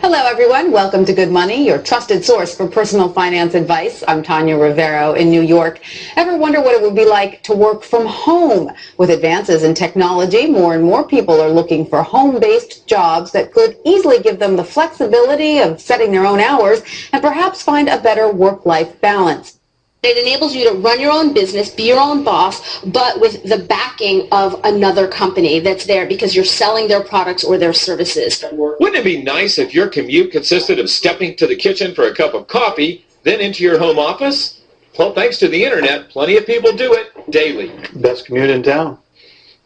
Hello, everyone. Welcome to Good Money, your trusted source for personal finance advice. I'm Tanya Rivero in New York. Ever wonder what it would be like to work from home? With advances in technology, more and more people are looking for home-based jobs that could easily give them the flexibility of setting their own hours and perhaps find a better work-life balance. It enables you to run your own business, be your own boss, but with the backing of another company that's there because you're selling their products or their services. Wouldn't it be nice if your commute consisted of stepping to the kitchen for a cup of coffee, then into your home office? Well, thanks to the internet, plenty of people do it daily. Best commute in town.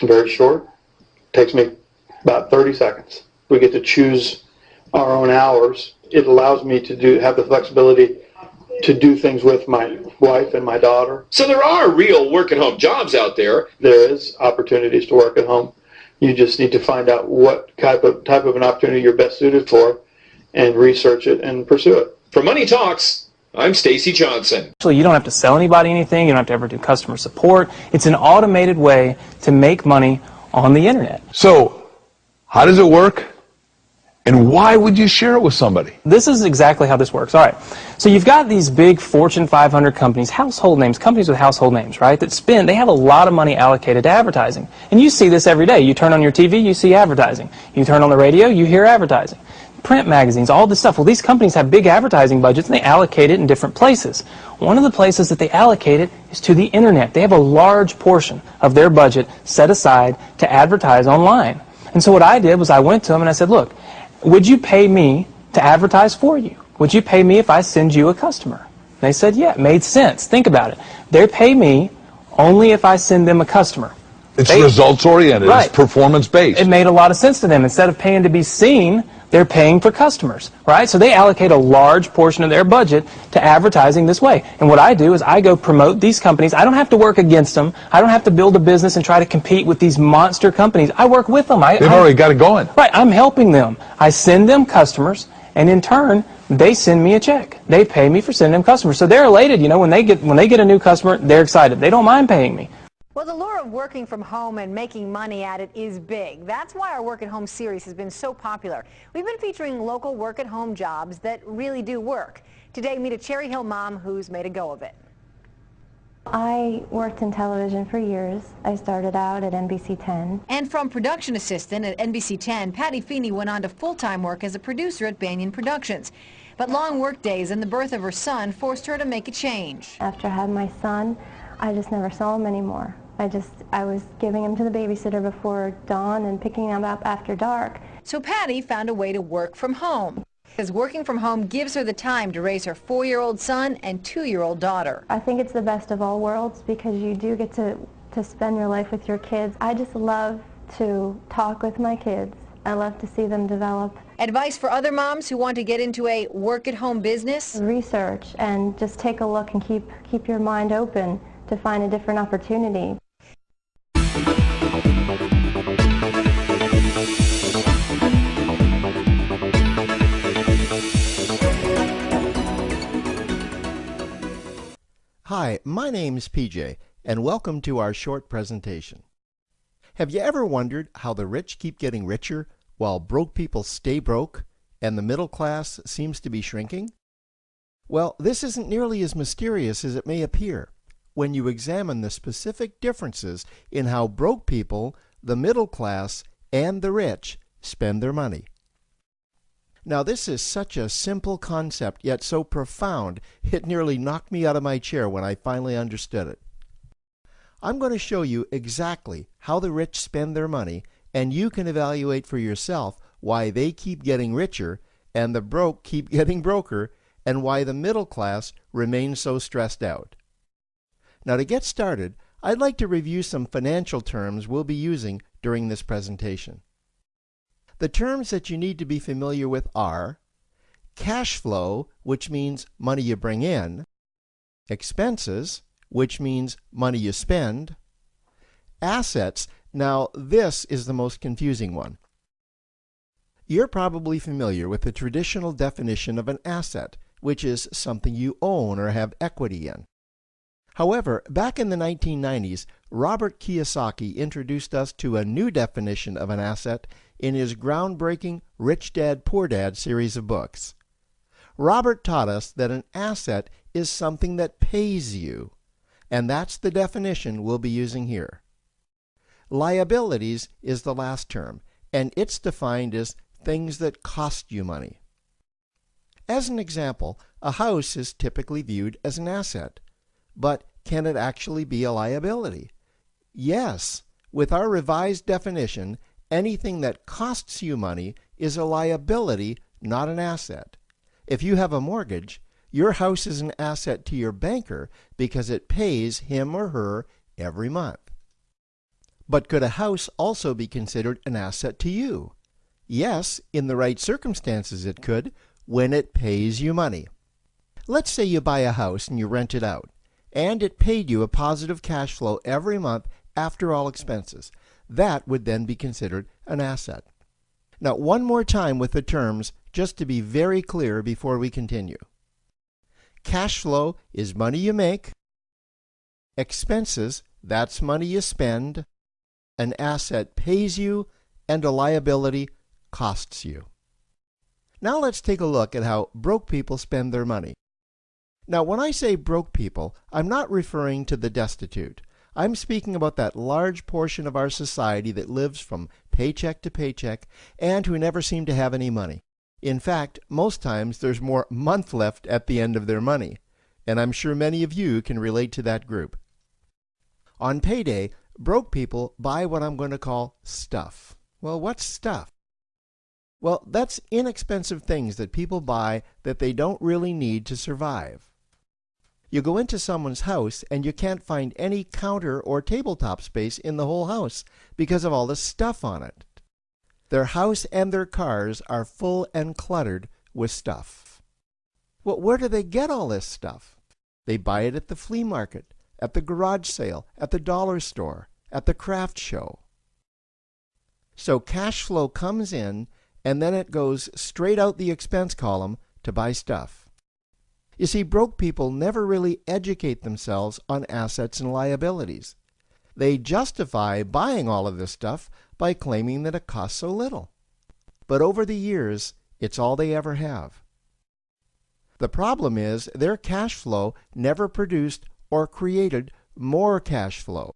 Very short. Takes me about 30 seconds. We get to choose our own hours. It allows me to have the flexibility to do things with my wife and my daughter. So there are real work-at-home jobs out there. There is opportunities to work at home. You just need to find out what type of an opportunity you're best suited for and research it and pursue it. For Money Talks, I'm Stacy Johnson. Actually, you don't have to sell anybody anything. You don't have to ever do customer support. It's an automated way to make money on the internet. So, how does it work? And why would you share it with somebody? This is exactly how this works. All right. So you've got these big Fortune 500 companies, household names, companies with household names, right, they have a lot of money allocated to advertising. And you see this every day. You turn on your TV, you see advertising. You turn on the radio, you hear advertising. Print magazines, all this stuff. Well, these companies have big advertising budgets and they allocate it in different places. One of the places that they allocate it is to the internet. They have a large portion of their budget set aside to advertise online. And so what I did was I went to them and I said, look, would you pay me to advertise for you? Would you pay me if I send you a customer? They said, yeah, it made sense. Think about it. They pay me only if I send them a customer. It's results-oriented. Right. It's performance-based. It made a lot of sense to them. Instead of paying to be seen, they're paying for customers, right? So they allocate a large portion of their budget to advertising this way. And what I do is I go promote these companies. I don't have to work against them. I don't have to build a business and try to compete with these monster companies. I work with them. They've already got it going. Right. I'm helping them. I send them customers, and in turn, they send me a check. They pay me for sending them customers. So they're elated. You know, when they get a new customer, they're excited. They don't mind paying me. Well, the lure of working from home and making money at it is big. That's why our Work at Home series has been so popular. We've been featuring local work-at-home jobs that really do work. Today, meet a Cherry Hill mom who's made a go of it. I worked in television for years. I started out at NBC 10. And from production assistant at NBC 10, Patty Feeney went on to full-time work as a producer at Banyan Productions. But long work days and the birth of her son forced her to make a change. After I had my son, I just never saw him anymore. I was giving him to the babysitter before dawn and picking him up after dark. So Patty found a way to work from home. Because working from home gives her the time to raise her 4-year-old son and 2-year-old daughter. I think it's the best of all worlds because you do get to spend your life with your kids. I just love to talk with my kids. I love to see them develop. Advice for other moms who want to get into a work-at-home business? Research and just take a look and keep your mind open to find a different opportunity. Hi, my name's PJ, and welcome to our short presentation. Have you ever wondered how the rich keep getting richer while broke people stay broke and the middle class seems to be shrinking? Well, this isn't nearly as mysterious as it may appear when you examine the specific differences in how broke people, the middle class, and the rich spend their money. Now, this is such a simple concept, yet so profound, it nearly knocked me out of my chair when I finally understood it. I'm going to show you exactly how the rich spend their money, and you can evaluate for yourself why they keep getting richer and the broke keep getting broker, and why the middle class remains so stressed out. Now, to get started, I'd like to review some financial terms we'll be using during this presentation. The terms that you need to be familiar with are cash flow, which means money you bring in, expenses, which means money you spend, assets. Now, this is the most confusing one. You're probably familiar with the traditional definition of an asset, which is something you own or have equity in. However, back in the 1990s, Robert Kiyosaki introduced us to a new definition of an asset in his groundbreaking Rich Dad, Poor Dad series of books. Robert taught us that an asset is something that pays you, and that's the definition we'll be using here. Liabilities is the last term, and it's defined as things that cost you money. As an example, a house is typically viewed as an asset. But can it actually be a liability? Yes. With our revised definition, anything that costs you money is a liability, not an asset. If you have a mortgage, your house is an asset to your banker because it pays him or her every month. But could a house also be considered an asset to you? Yes, in the right circumstances it could, when it pays you money. Let's say you buy a house and you rent it out, and it paid you a positive cash flow every month after all expenses. That would then be considered an asset. Now, one more time with the terms, just to be very clear before we continue. Cash flow is money you make. Expenses, that's money you spend. An asset pays you, and a liability costs you. Now let's take a look at how broke people spend their money. Now, when I say broke people, I'm not referring to the destitute. I'm speaking about that large portion of our society that lives from paycheck to paycheck and who never seem to have any money. In fact, most times there's more month left at the end of their money, and I'm sure many of you can relate to that group. On payday, broke people buy what I'm going to call stuff. Well, what's stuff? Well, that's inexpensive things that people buy that they don't really need to survive. You go into someone's house and you can't find any counter or tabletop space in the whole house because of all the stuff on it. Their house and their cars are full and cluttered with stuff. Well, where do they get all this stuff? They buy it at the flea market, at the garage sale, at the dollar store, at the craft show. So cash flow comes in, and then it goes straight out the expense column to buy stuff. You see, broke people never really educate themselves on assets and liabilities. They justify buying all of this stuff by claiming that it costs so little. But over the years, it's all they ever have. The problem is their cash flow never produced or created more cash flow.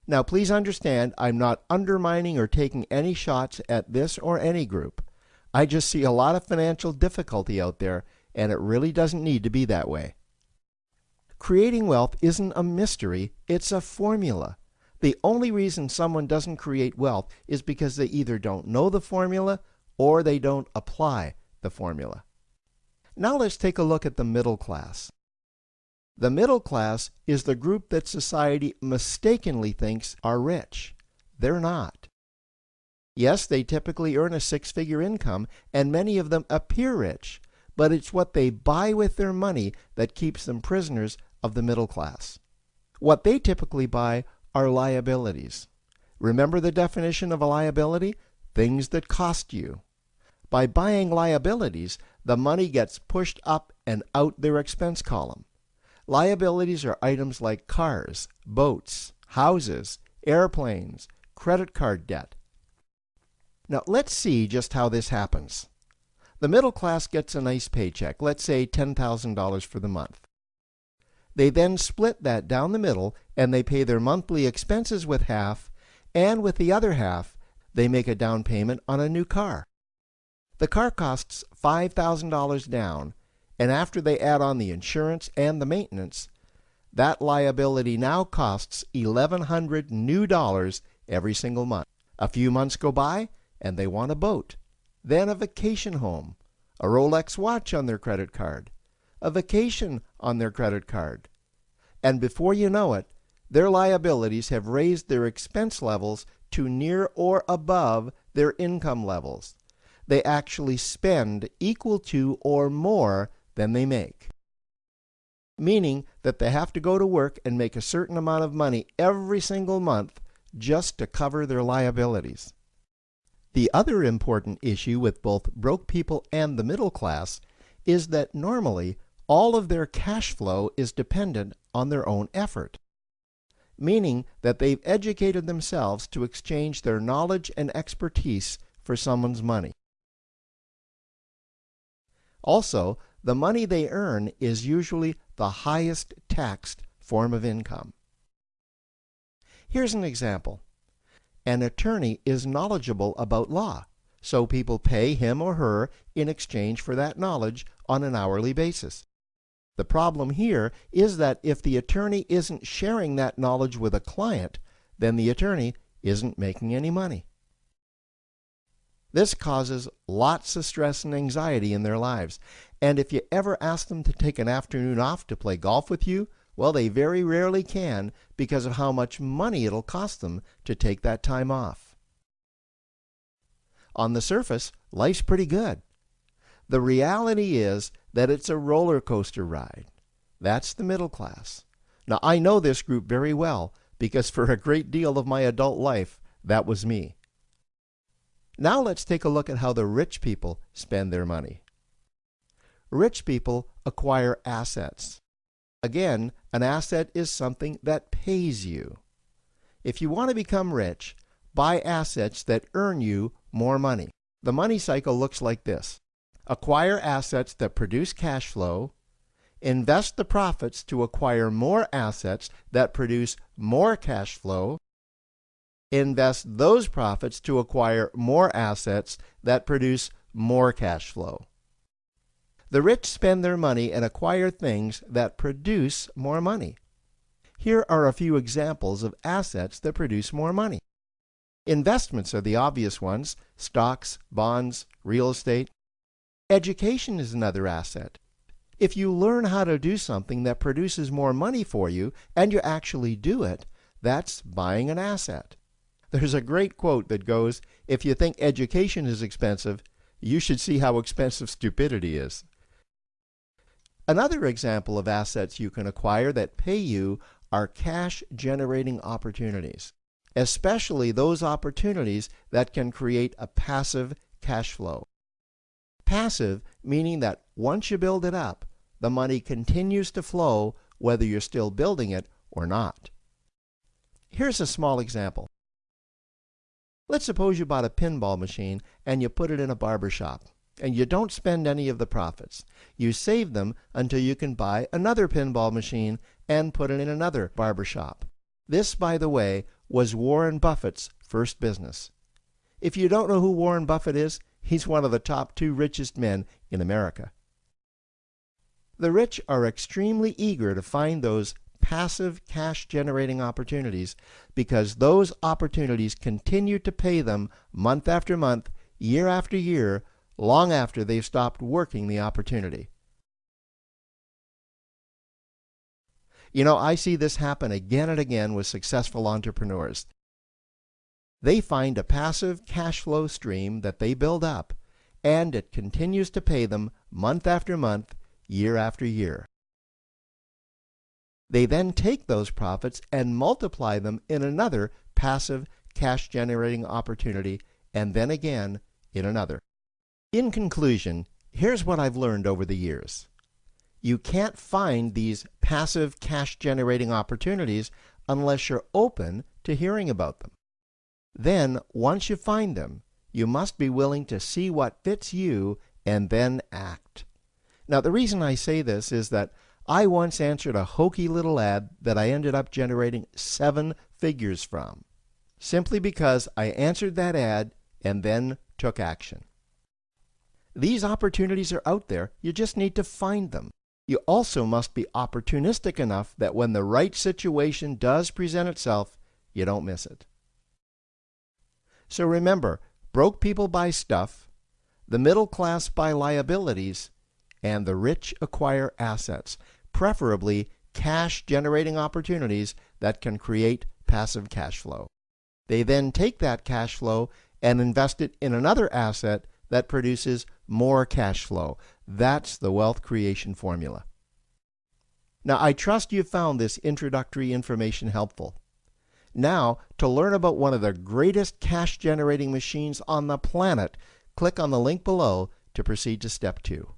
Now, please understand, I'm not undermining or taking any shots at this or any group. I just see a lot of financial difficulty out there, and it really doesn't need to be that way. Creating wealth isn't a mystery, it's a formula. The only reason someone doesn't create wealth is because they either don't know the formula or they don't apply the formula. Now let's take a look at the middle class. The middle class is the group that society mistakenly thinks are rich. They're not. Yes, they typically earn a six-figure income, and many of them appear rich, but it's what they buy with their money that keeps them prisoners of the middle class. What they typically buy are liabilities. Remember the definition of a liability? Things that cost you. By buying liabilities, the money gets pushed up and out their expense column. Liabilities are items like cars, boats, houses, airplanes, credit card debt. Now let's see just how this happens. The middle class gets a nice paycheck, let's say $10,000 for the month. They then split that down the middle and they pay their monthly expenses with half, and with the other half, they make a down payment on a new car. The car costs $5,000 down, and after they add on the insurance and the maintenance, that liability now costs $1,100 new dollars every single month. A few months go by, and they want a boat, then a vacation home, a Rolex watch on their credit card, a vacation on their credit card. And before you know it, their liabilities have raised their expense levels to near or above their income levels. They actually spend equal to or more than they make. Meaning that they have to go to work and make a certain amount of money every single month just to cover their liabilities. The other important issue with both broke people and the middle class is that normally all of their cash flow is dependent on their own effort, meaning that they've educated themselves to exchange their knowledge and expertise for someone's money. Also, the money they earn is usually the highest taxed form of income. Here's an example. An attorney is knowledgeable about law, so people pay him or her in exchange for that knowledge on an hourly basis. The problem here is that if the attorney isn't sharing that knowledge with a client, then the attorney isn't making any money. This causes lots of stress and anxiety in their lives, and if you ever ask them to take an afternoon off to play golf with you, well, they very rarely can because of how much money it'll cost them to take that time off. On the surface, life's pretty good. The reality is that it's a roller coaster ride. That's the middle class. Now, I know this group very well because for a great deal of my adult life, that was me. Now let's take a look at how the rich people spend their money. Rich people acquire assets. Again, an asset is something that pays you. If you want to become rich, buy assets that earn you more money. The money cycle looks like this. Acquire assets that produce cash flow, invest the profits to acquire more assets that produce more cash flow, invest those profits to acquire more assets that produce more cash flow. The rich spend their money and acquire things that produce more money. Here are a few examples of assets that produce more money. Investments are the obvious ones: stocks, bonds, real estate. Education is another asset. If you learn how to do something that produces more money for you and you actually do it, that's buying an asset. There's a great quote that goes, "If you think education is expensive, you should see how expensive stupidity is." Another example of assets you can acquire that pay you are cash-generating opportunities, especially those opportunities that can create a passive cash flow. Passive meaning that once you build it up, the money continues to flow whether you're still building it or not. Here's a small example. Let's suppose you bought a pinball machine and you put it in a barber shop, and you don't spend any of the profits. You save them until you can buy another pinball machine and put it in another barber shop. This, by the way, was Warren Buffett's first business. If you don't know who Warren Buffett is, he's one of the top 2 richest men in America. The rich are extremely eager to find those passive cash-generating opportunities because those opportunities continue to pay them month after month, year after year, long after they've stopped working the opportunity. You know, I see this happen again and again with successful entrepreneurs. They find a passive cash flow stream that they build up, and it continues to pay them month after month, year after year. They then take those profits and multiply them in another passive cash-generating opportunity, and then again in another. In conclusion, here's what I've learned over the years. You can't find these passive cash-generating opportunities unless you're open to hearing about them. Then, once you find them, you must be willing to see what fits you and then act. Now, the reason I say this is that I once answered a hokey little ad that I ended up generating 7 figures from, simply because I answered that ad and then took action. These opportunities are out there, you just need to find them. You also must be opportunistic enough that when the right situation does present itself, you don't miss it. So remember, broke people buy stuff, the middle class buy liabilities, and the rich acquire assets, preferably cash-generating opportunities that can create passive cash flow. They then take that cash flow and invest it in another asset that produces more cash flow. That's the wealth creation formula. Now, I trust you found this introductory information helpful. Now, to learn about one of the greatest cash-generating machines on the planet, click on the link below to proceed to step 2.